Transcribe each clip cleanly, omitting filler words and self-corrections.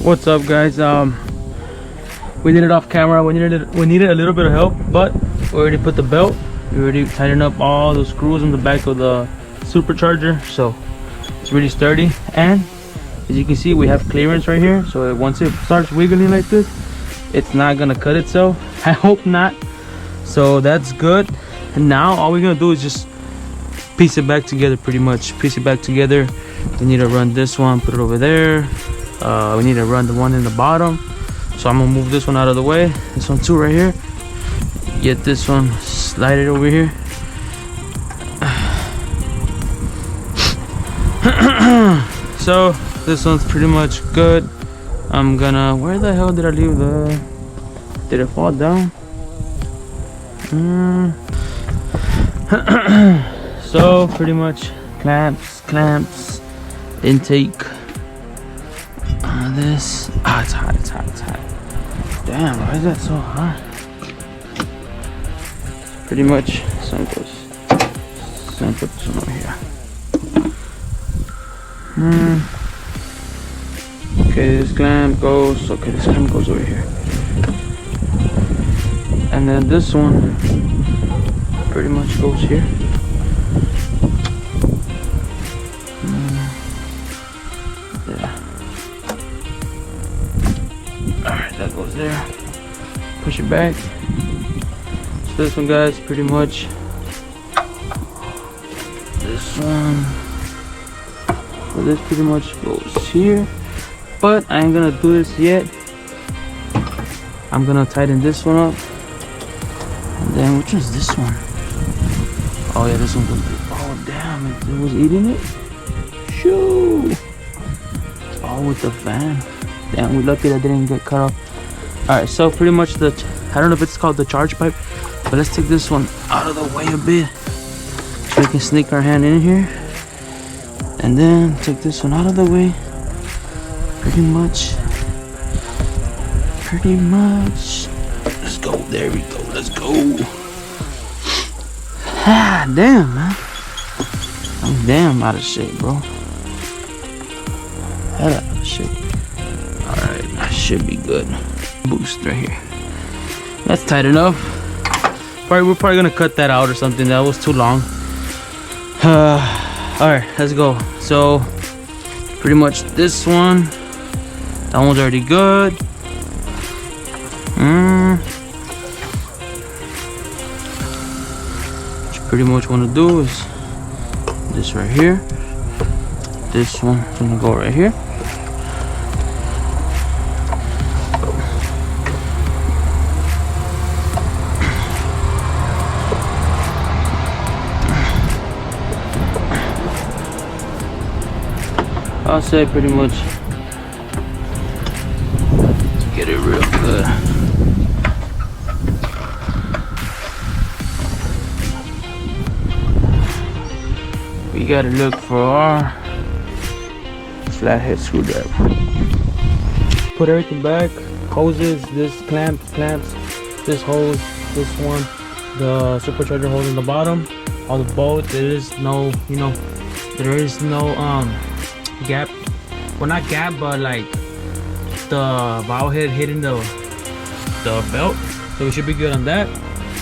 What's up, guys? We did it off camera. We needed a little bit of help, but we already put the belt. We already tightened up all the screws on the back of the supercharger, so it's really sturdy. And as you can see, we have clearance right here, so once it starts wiggling like this, it's not gonna cut itself. I hope not. So that's good. And now all we're gonna do is just piece it back together, pretty much. Piece it back together. We need to run this one, put it over there. We need to run the one in the bottom. So I'm gonna move this one out of the way. This one too right here. Get this one, slide it over here. So this one's pretty much good. I'm gonna, where the hell did I leave the, did it fall down? So pretty much clamps, intake. This, it's hot. Damn, why is that so hot? Pretty much, some goes. Some put this one over here. Okay, this clamp goes. Okay, this clamp goes over here. And then this one pretty much goes here. Alright, that goes there. Push it back. So this one, guys, pretty much. This one. So this pretty much goes here. But I ain't gonna do this yet. I'm gonna tighten this one up. And then, which one's this one? Oh yeah, this one goes. Oh damn, it was eating it. Shoo! Oh, with the fan. Damn, we're lucky that didn't get cut off. Alright, so pretty much the, I don't know if it's called the charge pipe, but let's take this one out of the way a bit so we can sneak our hand in here. And then take this one out of the way. Pretty much. Let's go, there we go, let's go. Ah, damn, man. I'm damn out of shape, bro. Hell out of shape. Alright, that should be good. Boost right here. That's tight enough. We're probably gonna cut that out or something. That was too long. Alright, let's go. So pretty much this one, that one's already good. What you pretty much want to do is this right here. This one's gonna go right here. I'll say pretty much get it real good. We gotta look for our flathead screwdriver. Put everything back, hoses, this clamps, this hose, this one, the supercharger hose in the bottom, all the bolts. There is no, there is no gap, well not gap, but like the bow head hitting the belt, so we should be good on that.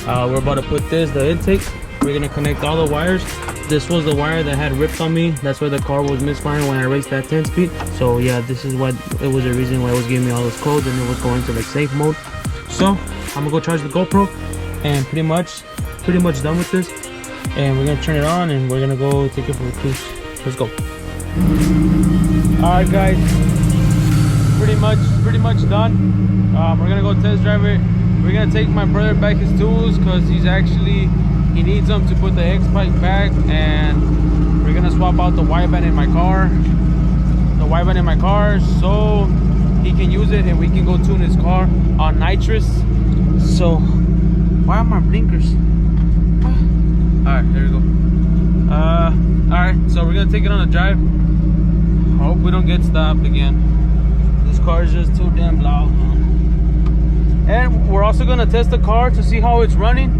We're about to put the intake. We're gonna connect all the wires. This was the wire that had ripped on me. That's why the car was misfiring when I raced that 10 speed. So yeah, this is what it was, the reason why it was giving me all those codes, and it was going to like safe mode. So I'm gonna go charge the GoPro, and pretty much done with this, and we're gonna turn it on and we're gonna go take it for a cruise. Let's go. Alright guys, pretty much done. We're gonna go test drive it. We're gonna take my brother back his tools because he needs them to put the X-Pipe back, and we're gonna swap out the wideband in my car, so he can use it and we can go tune his car on nitrous. So why are my blinkers? Alright, there we go. Alright, so we're gonna take it on a drive. Hope we don't get stopped again. This car is just too damn loud. And we're also gonna test the car to see how it's running.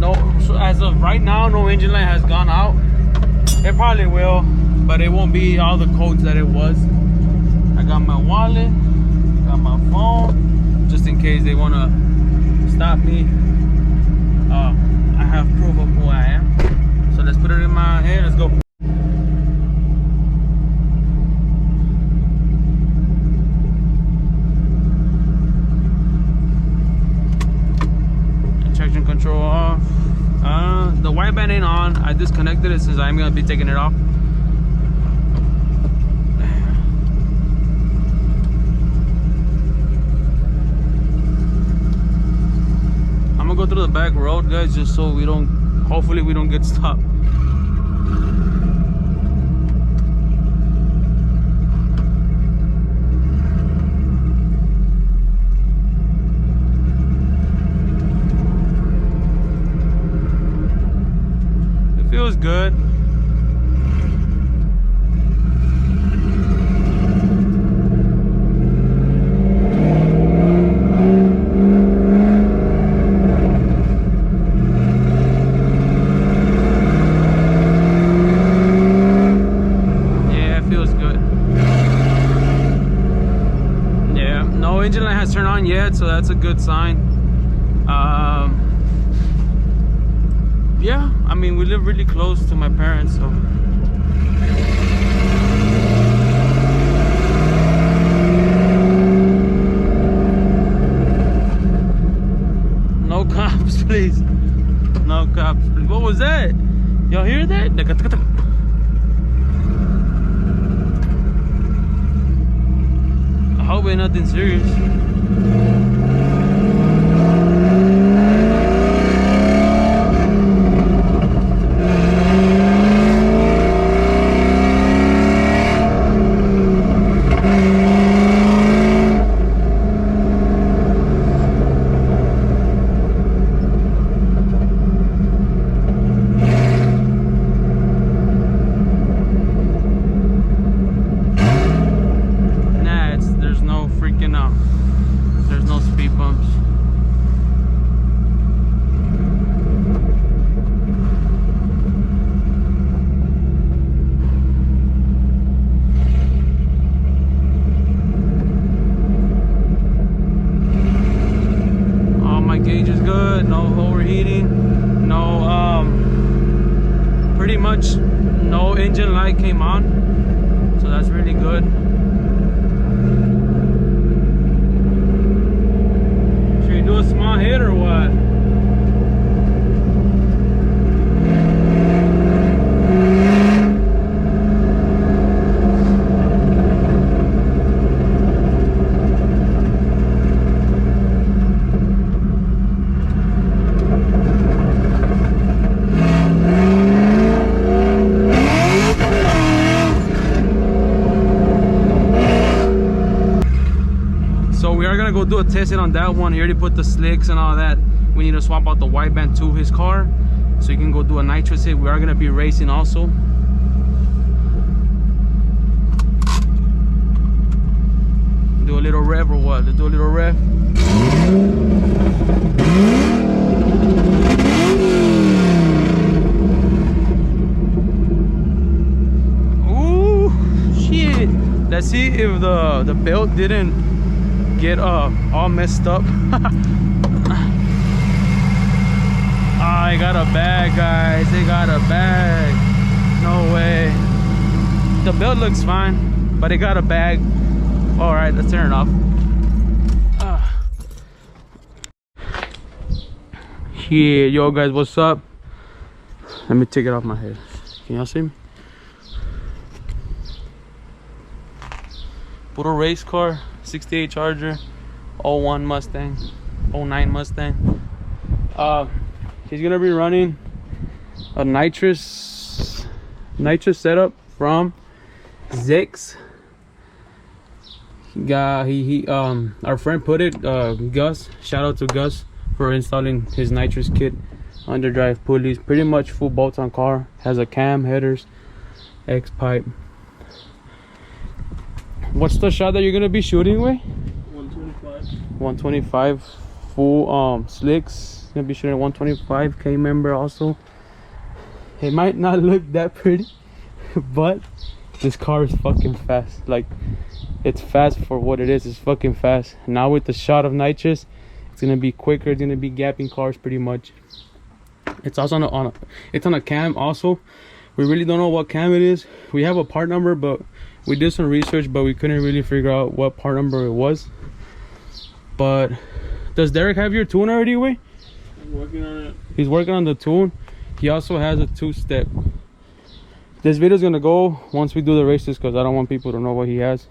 No, so as of right now, no engine light has gone out. It probably will. but it won't be all the codes that it was. I got my wallet, got my phone, just in case they want to stop me. I have proof of who I am. So let's put it in my head. Let's go. Traction control off. The wideband ain't on. I disconnected it since I'm gonna be taking it off. I'm gonna go through the back road, guys, just so we don't, hopefully we don't get stopped. It feels good. Engine light has turned on yet, so that's a good sign. Yeah, I mean, we live really close to my parents, so no cops, please. No cops, please. What was that? Y'all hear that? I hope ain't nothing serious. There's no speed bumps. Oh, my gauge is good. No overheating. No, pretty much no engine light came on, so that's really good. Do a small hit or what? So we are gonna go do a testing on that one. He already put the slicks and all that. We need to swap out the wideband to his car, so you can go do a nitrous hit. We are gonna be racing also. Do a little rev or what? Let's do a little rev. Ooh, shit. Let's see if the belt didn't get all messed up. I got a bag, guys. They got a bag. No way. The belt looks fine, but it got a bag. All right, let's turn it off. Yeah, yo guys, what's up? Let me take it off my head. Can y'all see me? Put a race car, 68 Charger, 01 Mustang, 09 Mustang. He's gonna be running a nitrous setup from Zix. Our friend put it, Gus. Shout out to Gus for installing his nitrous kit. Underdrive pulleys, pretty much full bolts on car. Has a cam, headers, X pipe. What's the shot that you're gonna be shooting with? 125. 125 full slicks. Gonna be shooting 125K member also. It might not look that pretty, but This car is fucking fast. Like, it's fast for what it is. It's fucking fast. Now with the shot of nitrous, it's gonna be quicker. It's gonna be gapping cars pretty much. It's also on a cam also. We really don't know what cam it is. We have a part number, but we did some research, but we couldn't really figure out what part number it was. But does Derek have your tune already, Way? I'm working on it. He's working on the tune. He also has a 2-step. This video is gonna go once we do the races, because I don't want people to know what he has.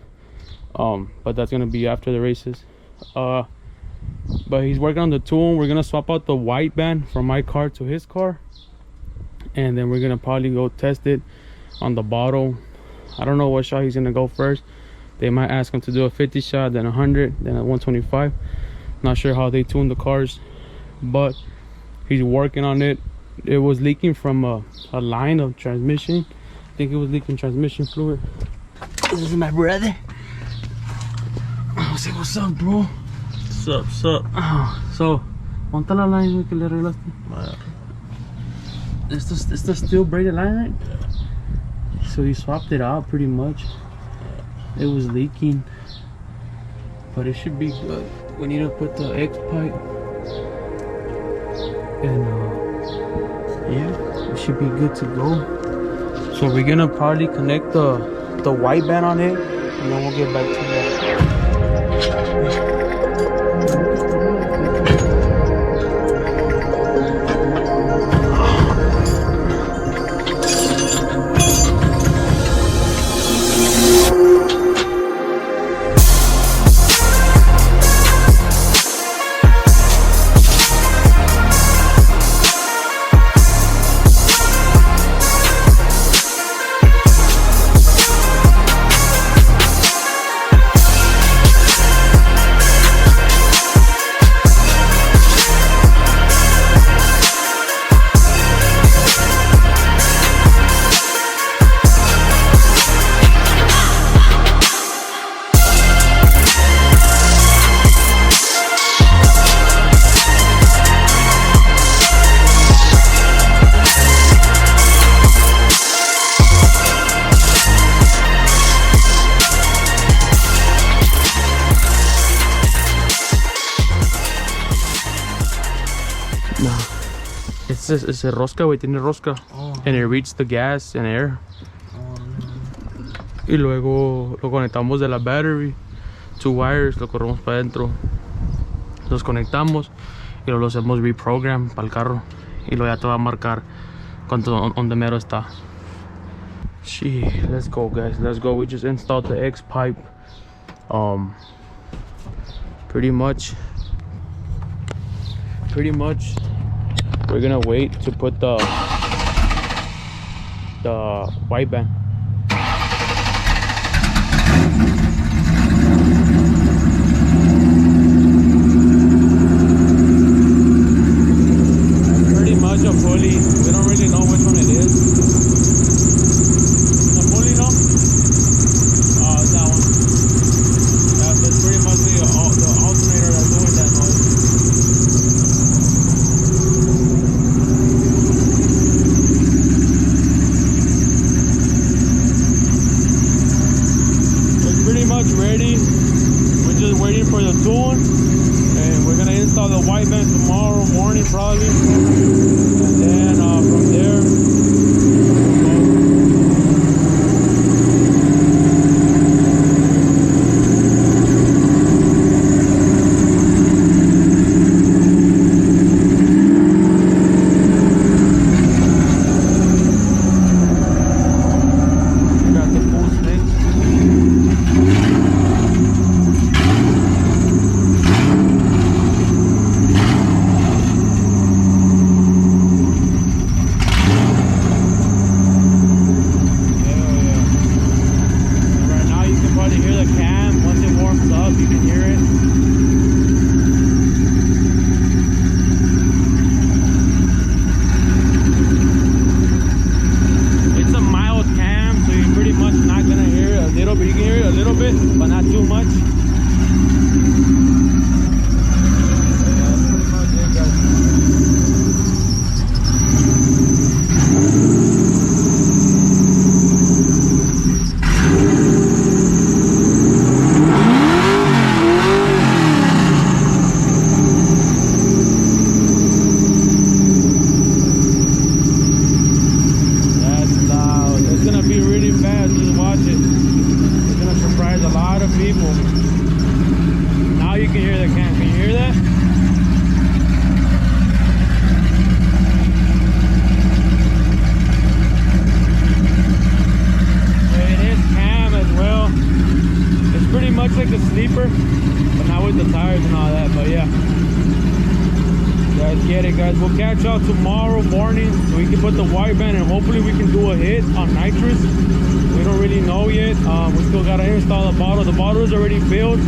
But that's gonna be after the races. But he's working on the tune. We're gonna swap out the white band from my car to his car, and then we're gonna probably go test it on the bottle. I don't know what shot he's gonna go first. They might ask him to do a 50 shot, then 100, then a 125. Not sure how they tune the cars, but he's working on it. It was leaking from a line of transmission. I think it was leaking transmission fluid. This is my brother. Say what's up, bro. What's up? So, ponte la line que le arreglaste. It's the steel braided line, right? Yeah. So you swapped it out pretty much. It was leaking, but it should be good. We need to put the X pipe, and yeah, it should be good to go. So we're gonna probably connect the white band on it, and then we'll get back to that. It's a rosca, güey, tiene rosca. And it reads the gas and air. Y luego lo conectamos de la battery. 2 wires, lo corremos para adentro. Los conectamos y lo hacemos reprogram para el carro. Y luego ya te va a marcar cuánto donde mero está. Gee, let's go, guys. Let's go. We just installed the X pipe. Pretty much we're gonna wait to put the white band. Pretty much a pulley. We don't really know which one it is. The pulley, no? Oh, it's that one. That's pretty much the alternator that's doing that noise. Ready. We're just waiting for the tune, and we're gonna install the white band tomorrow morning probably, and then from there Let's get it, guys. We'll catch y'all tomorrow morning so we can put the white band and hopefully we can do a hit on nitrous. We don't really know yet. We still gotta install the bottle. The bottle is already filled.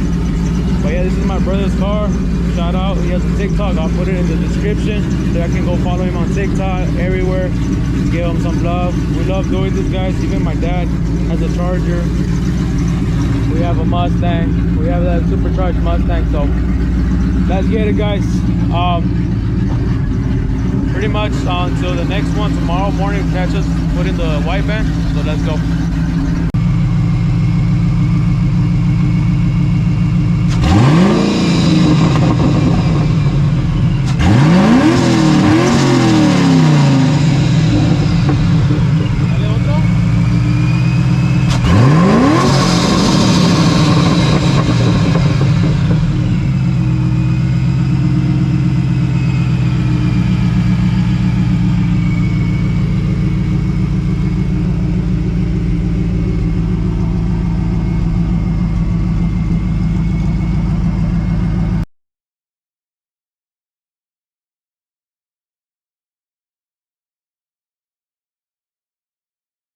But yeah, this is my brother's car. Shout out. He has a TikTok. I'll put it in the description so I can go follow him on TikTok everywhere. Give him some love. We love doing this, guys. Even my dad has a Charger. We have a Mustang. We have that supercharged Mustang. So let's get it, guys. Pretty much until the next one tomorrow morning, catch us, put in the white band. So let's go.